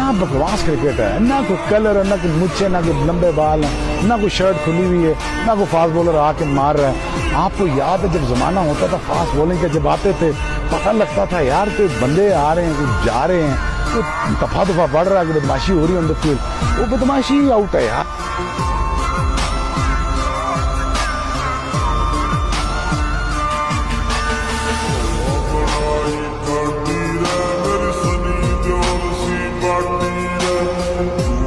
क्या बकवास क्रिकेट है, ना कोई कलर है, ना कोई मुच्छे, ना कोई लंबे बाल हैं, ना कोई शर्ट खुली हुई है, ना कोई फास्ट बॉलर आके मार रहा है। आपको याद है जब जमाना होता था फास्ट बॉलिंग के, जब आते थे पता लगता था यार कोई बंदे आ रहे हैं, कोई जा रहे हैं, कोई दफा दफा बढ़ रहा है, कोई बदमाशी हो रही है ऑन द फील्ड, वो बदमाशी ही आउट है यार। मेरी सनी जोर सी बाटी है।